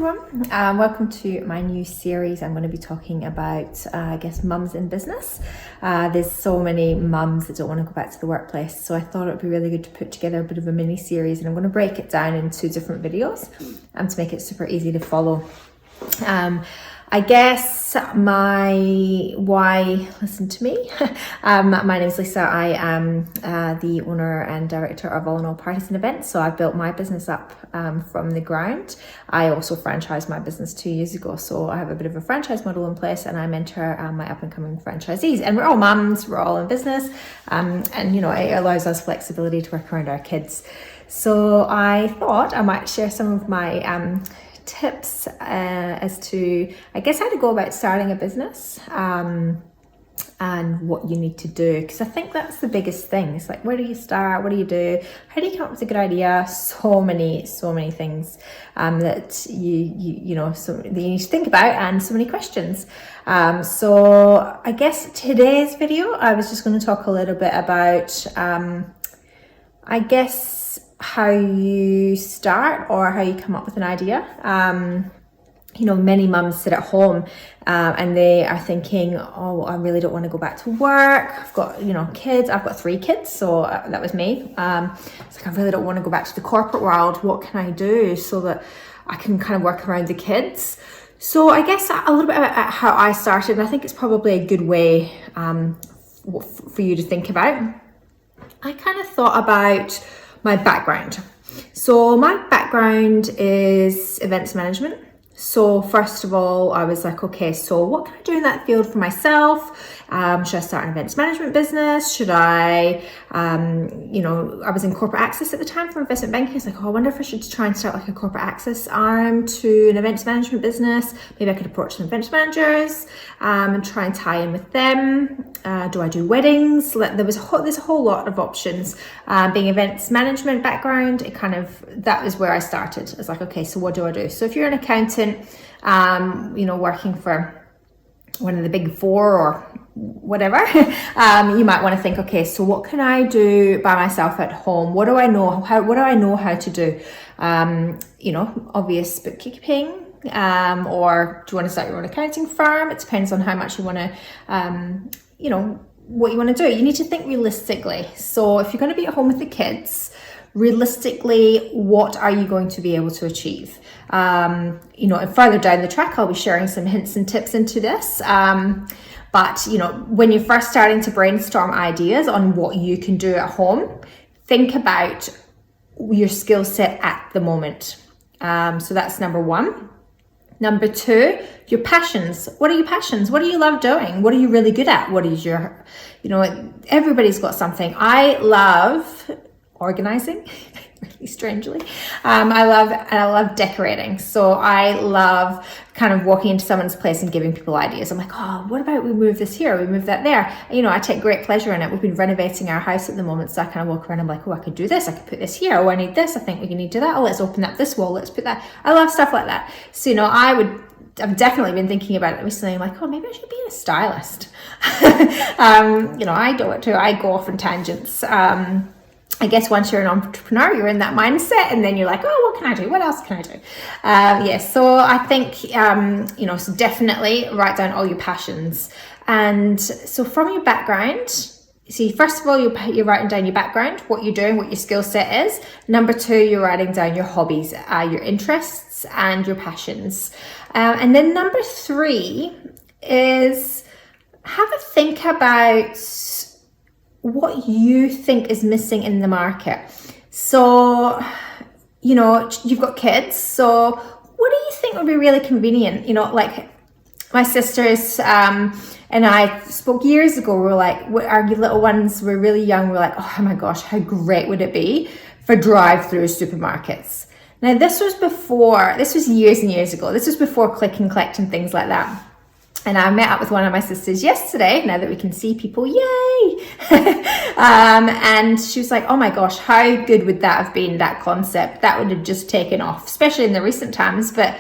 everyone, welcome to my new series. I'm going to be talking about, mums in business. There's so many mums that don't want to go back to the workplace, so I thought it would be really good to put together a bit of a mini series, and I'm going to break it down into different videos to make it super easy to follow. I guess listen to me. My name is Lisa. I am the owner and director of All in All Parties and Events. So I built my business up from the ground. I also franchised my business 2 years ago. So I have a bit of a franchise model in place, and I mentor my up and coming franchisees. And we're all mums, we're all in business. And it allows us flexibility to work around our kids. So I thought I might share some of my tips as to, how to go about starting a business and what you need to do, because I think that's the biggest thing. It's like, where do you start? What do you do? How do you come up with a good idea? So many things that you need to think about, and so many questions. So I guess today's video, I was just going to talk a little bit about how you start or how you come up with an idea. Many mums sit at home and they are thinking, oh, I really don't want to go back to work. I've got, kids. I've got 3 kids, so that was me. It's like, I really don't want to go back to the corporate world. What can I do so that I can kind of work around the kids? So I guess a little bit about how I started, and I think it's probably a good way for you to think about. I kind of thought about my background. So my background is events management. So first of all, I was like, okay, so what can I do in that field for myself? Should I start an events management business? Should I, I was in corporate access at the time for investment banking. I was like, oh, I wonder if I should try and start like a corporate access arm to an events management business. Maybe I could approach some events managers and try and tie in with them. Do I do weddings? There's a whole lot of options. Being events management background, that was where I started. I was like, okay, so what do I do? So if you're an accountant, working for one of the big 4 or whatever, you might want to think, okay, so what can I do by myself at home? What do I know? What do I know how to do? Obvious bookkeeping, or do you want to start your own accounting firm? It depends on how much you want to, what you want to do. You need to think realistically. So if you're going to be at home with the kids, realistically, what are you going to be able to achieve? And further down the track, I'll be sharing some hints and tips into this. But when you're first starting to brainstorm ideas on what you can do at home, think about your skill set at the moment. So that's number 1. Number 2, your passions. What are your passions? What do you love doing? What are you really good at? What is your, everybody's got something. I love organizing, really strangely. I love decorating. So I love kind of walking into someone's place and giving people ideas. I'm like, oh, what about we move this here? We move that there. I take great pleasure in it. We've been renovating our house at the moment. So I kind of walk around. I'm like, oh, I could do this. I could put this here. Oh, I need this. I think we can need to do that. Oh, let's open up this wall. Let's put that. I love stuff like that. So, I've definitely been thinking about it recently. I'm like, oh, maybe I should be a stylist. I do it too. I go off on tangents. I guess once you're an entrepreneur, you're in that mindset, and then you're like, oh, what can I do? What else can I do? So I think, so definitely write down all your passions. And so from your background, see, first of all, you're writing down your background, what you're doing, what your skill set is. Number 2, you're writing down your hobbies, your interests and your passions. And then number 3 is have a think about what you think is missing in the market. So, you've got kids. So what do you think would be really convenient? Like my sisters and I spoke years ago. We were like, our little ones were really young. We were like, oh my gosh, how great would it be for drive-through supermarkets? Now, this was years and years ago. This was before click and collect and things like that. And I met up with one of my sisters yesterday, now that we can see people, yay! And she was like, oh my gosh, how good would that have been, that concept? That would have just taken off, especially in the recent times. But,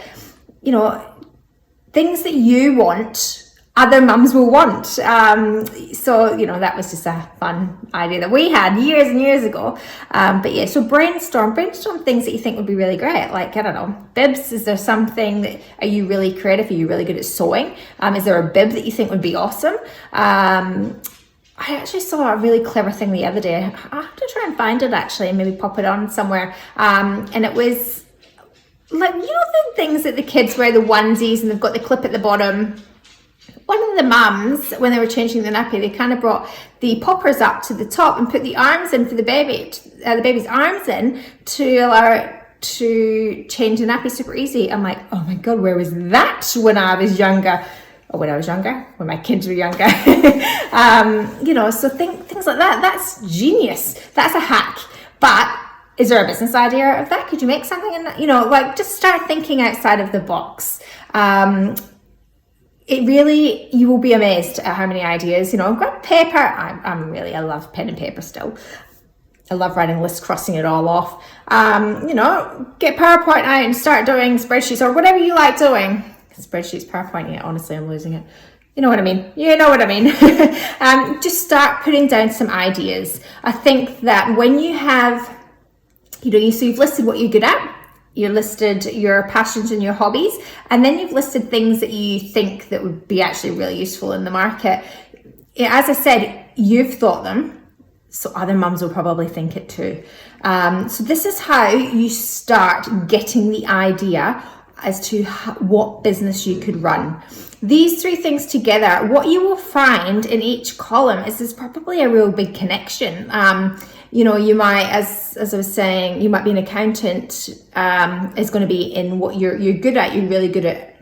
things that you want other mums will want. So, you know, that was just a fun idea that we had years and years ago. But yeah, so brainstorm things that you think would be really great. Like, I don't know, bibs. Is there something that, are you really creative? Are you really good at sewing? Is there a bib that you think would be awesome? I actually saw a really clever thing the other day. I have to try and find it actually and maybe pop it on somewhere. And it was like, you know, the things that the kids wear, the onesies, and they've got the clip at the bottom. One of the mums, when they were changing the nappy, they kind of brought the poppers up to the top and put the arms in for the baby, the baby's arms in, to allow it to change the nappy super easy. I'm like, oh my God, where was that when I was younger? Or when I was younger, when my kids were younger. You know, so things like that, that's genius. That's a hack. But is there a business idea of that? Could you make something in that? You know, like, just start thinking outside of the box. It really, you will be amazed at how many ideas, you know, grab paper. I love pen and paper still. I love writing lists, crossing it all off. You know, get PowerPoint out and start doing spreadsheets or whatever you like doing. Spreadsheets, PowerPoint, yeah, honestly, I'm losing it. You know what I mean? You know what I mean. Just start putting down some ideas. I think that when you have, you know, so you've listed what you're good at, you listed your passions and your hobbies, and then you've listed things that you think that would be actually really useful in the market. As I said, you've thought them, so other mums will probably think it too. So this is how you start getting the idea as to what business you could run. These three things together, what you will find in each column is there's probably a real big connection. You know, you might, as I was saying, you might be an accountant, is going to be in what you're good at. You're really good at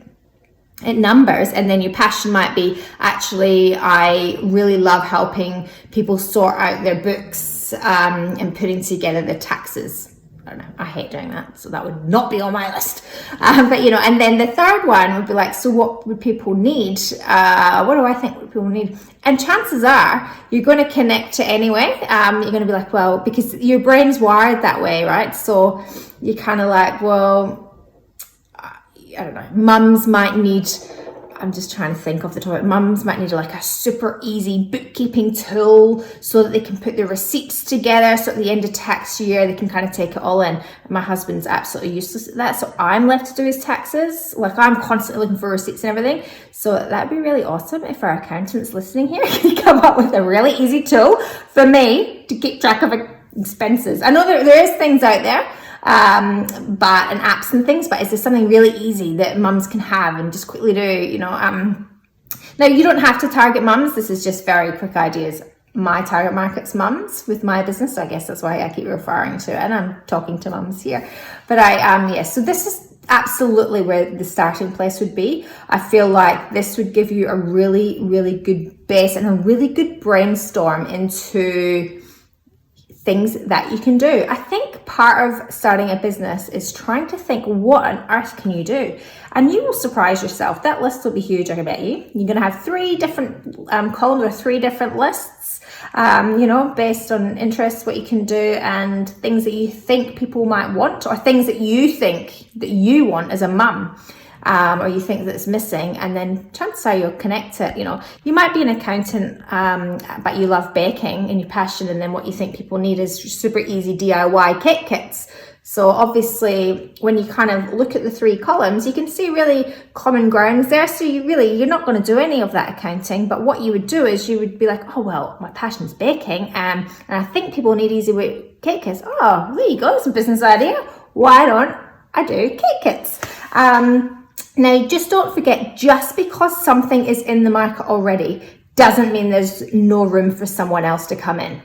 numbers, and then your passion might be, actually, I really love helping people sort out their books and putting together their taxes. I don't know, I hate doing that, so that would not be on my list. But you know, and then the third one would be like, so what would people need? What do I think would people need? And chances are you're going to connect to anyway. You're going to be like, well, because your brain's wired that way, right? So you're kind of like, well, I don't know, mums might need, I'm just trying to think off the top. Mums might need like a super easy bookkeeping tool so that they can put their receipts together. So at the end of tax year, they can kind of take it all in. My husband's absolutely useless at that. So I'm left to do his taxes. Like, I'm constantly looking for receipts and everything. So that'd be really awesome if our accountants listening here could come up with a really easy tool for me to keep track of expenses. I know there is things out there, but and apps and things, but is there something really easy that mums can have and just quickly do, you know? Now, you don't have to target mums. This is just very quick ideas. My target market's mums with my business, so I guess that's why I keep referring to it, and I'm talking to mums here. But so this is absolutely where the starting place would be. I feel like this would give you a really, really good base and a really good brainstorm into things that you can do. I think part of starting a business is trying to think, what on earth can you do? And you will surprise yourself. That list will be huge, I bet you. You're going to have 3 different columns or 3 different lists, you know, based on interests, what you can do, and things that you think people might want, or things that you think that you want as a mum. Or you think that it's missing, and then chances are you'll connect it. You know, you might be an accountant, but you love baking and your passion, and then what you think people need is super easy DIY cake kits. So obviously, when you kind of look at the 3 columns, you can see really common grounds there. So you're not going to do any of that accounting, but what you would do is you would be like, oh, well, my passion is baking, and I think people need easy weight cake kits. Oh, there you go, it's a business idea. Why don't I do cake kits? Now, just don't forget, just because something is in the market already doesn't mean there's no room for someone else to come in.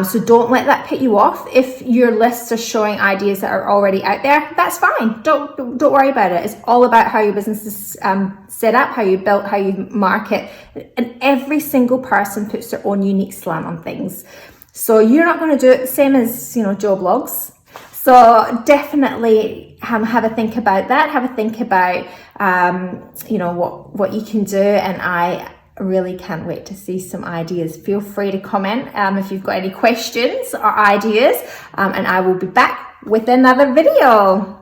So don't let that put you off. If your lists are showing ideas that are already out there, that's fine. Don't worry about it. It's all about how your business is set up, how you built, how you market, and every single person puts their own unique slant on things. So you're not going to do it the same as, you know, Joe Blogs. So definitely have a think about that. Have a think about, you know, what you can do. And I really can't wait to see some ideas. Feel free to comment if you've got any questions or ideas. And I will be back with another video.